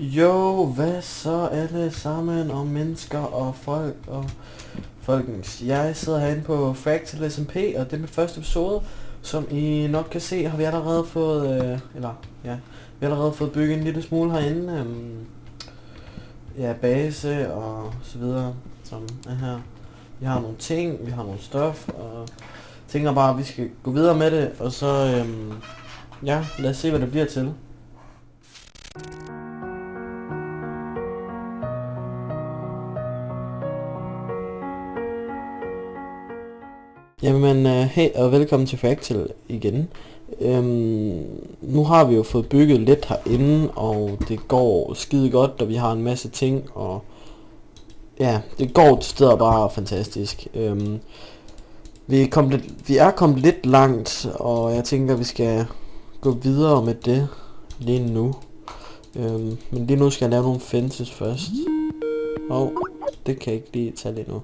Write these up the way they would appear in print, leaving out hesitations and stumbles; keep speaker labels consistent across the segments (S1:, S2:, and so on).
S1: Jo, hvad så alle sammen og mennesker og folk og folkens. Jeg sidder herinde på Fractal SMP, og det er mit første episode. Som I nok kan se, har vi allerede fået, vi har allerede fået bygget en lille smule herinde. Base og så videre, som er her. Vi har nogle ting, vi har nogle stof, og tænker bare, at vi skal gå videre med det, og så, lad os se, hvad det bliver til. Jamen, hey og velkommen til Fractal igen. Nu har vi jo fået bygget lidt herinde, og det går skide godt, og vi har en masse ting, og ja, det går til steder bare fantastisk. Vi er kommet lidt langt, og jeg tænker, vi skal gå videre med det lige nu. Men lige nu skal jeg lave nogle fences først. Det kan jeg ikke lige tage lige nu.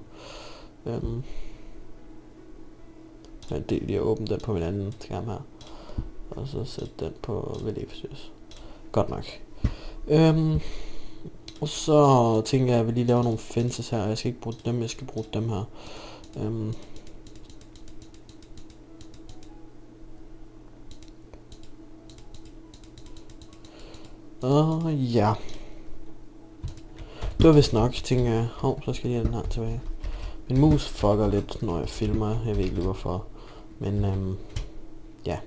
S1: Det er lige at åbne den på min anden skærm her. Og så sætte den på vedligeforstyrrelse. Godt nok. Og så tænker jeg, at vi lige laver nogle fences her. Jeg skal ikke bruge dem, jeg skal bruge dem her. Ja. Det var vist nok, tænker jeg. Så skal jeg lige have den her tilbage. Min mus fucker lidt, når jeg filmer. Jeg ved ikke hvorfor. Men ja.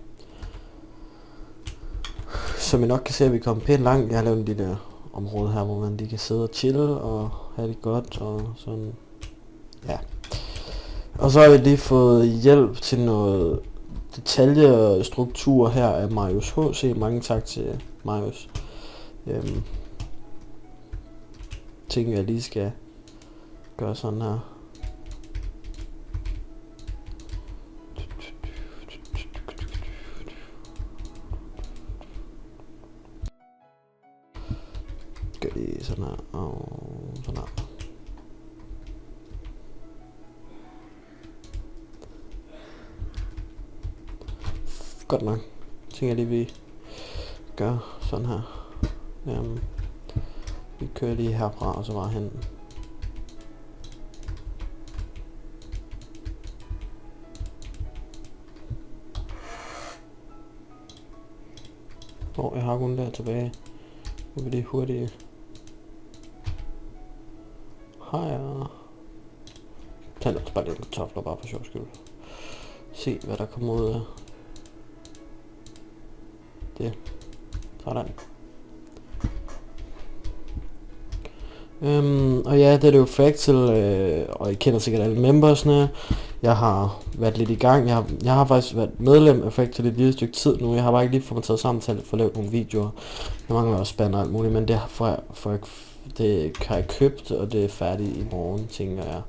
S1: Som I nok kan se, at vi kommer pænt langt. Jeg har lavet en lille område her, hvor man lige kan sidde og chille og have det godt og sådan. Ja. Og så har jeg lige fået hjælp til noget detaljestruktur her af Marius HC. Mange tak til Marius. Tænker jeg lige skal gøre sådan her. Gør det sådan her og sådan her. Godt nok. Tænker jeg lige vi gør sådan her. Vi kører lige herfra og så bare hen. Jeg har kun der tilbage. Nu vil det hurtigt. Hej. Tag også bare lidt kartofler bare for sjov skyld. Se hvad der kommer ud af det. Sådan. Og ja, det er jo Fractal, og I kender sikkert alle membersne. Jeg har været lidt i gang. Jeg har faktisk været medlem af Fractal et lille stykke tid nu. Jeg har bare ikke lige fået mig taget sammen til at få lavet nogle videoer. Jeg mangler også spænder og alt muligt, men det har jeg købt, og det er færdigt i morgen, tænker jeg.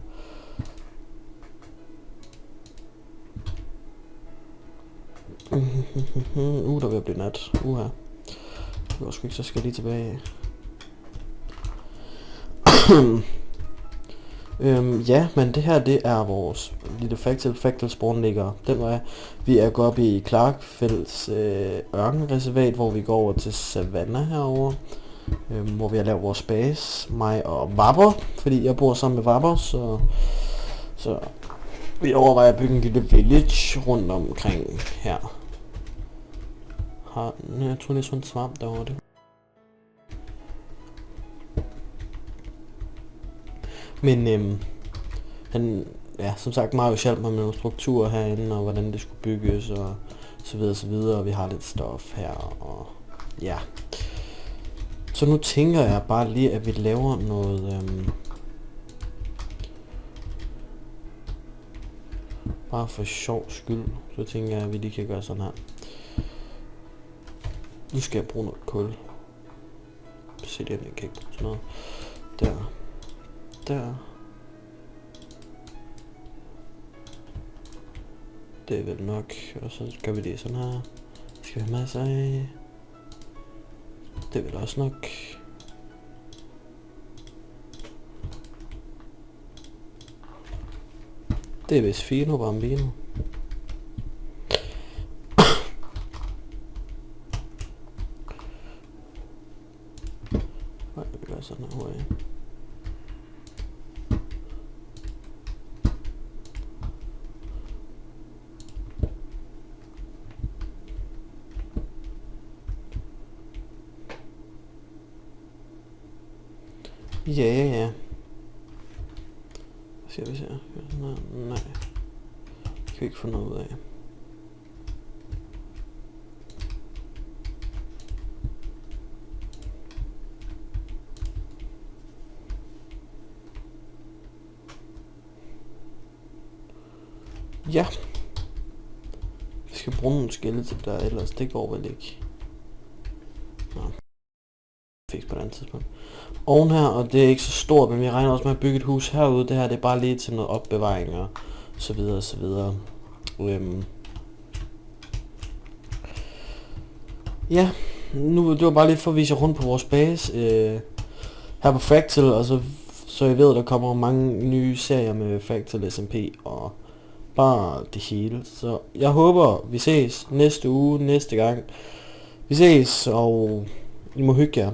S1: Der vil blive nat. Det var sgu ikke, så skal jeg lige tilbage. Ja, men det her, det er vores lille Fractal spawn ligger den vej. Vi er gået op i Clarkfelds ørkenreservat, hvor vi går over til Savannah herovre. Hvor vi har lavet vores base, mig og Vapper, fordi jeg bor sammen med Vapper, så vi overvejer at bygge en lille village rundt omkring her. Jeg tror det er sådan en svamp derovre det. Men som sagt, Marius hjalp mig med nogle strukturer herinde, og hvordan det skulle bygges, og så videre, så videre, og vi har lidt stof her, og ja. Så nu tænker jeg bare lige, at vi laver noget, bare for sjov skyld, så tænker jeg, at vi lige kan gøre sådan her. Nu skal jeg bruge noget kul. Se det, jeg kan ikke bruge sådan noget. Der. Det er vel nok, og så gør vi det sådan her. Skal vi have masser af. Det er vel også nok. Det er vist fino bambino. jeg sådan her af. Ja. Skal vi se. Nej. Kan vi ikke få noget ud af. Ja. Vi skal bruge nogle skeletter der, ellers det går vel ikke. Nå. Fik på et andet tidspunkt. Oven her, og det er ikke så stort, men vi regner også med at bygge et hus herude. Det her det er bare lige til noget opbevaring og så videre og så videre. Ja, nu det var bare lige for at vise rundt på vores base her på Fractal, og så jeg ved, at der kommer mange nye serier med Fractal SMP og bare det hele. Så jeg håber, vi ses næste uge, næste gang. Vi ses, og I må hygge jer.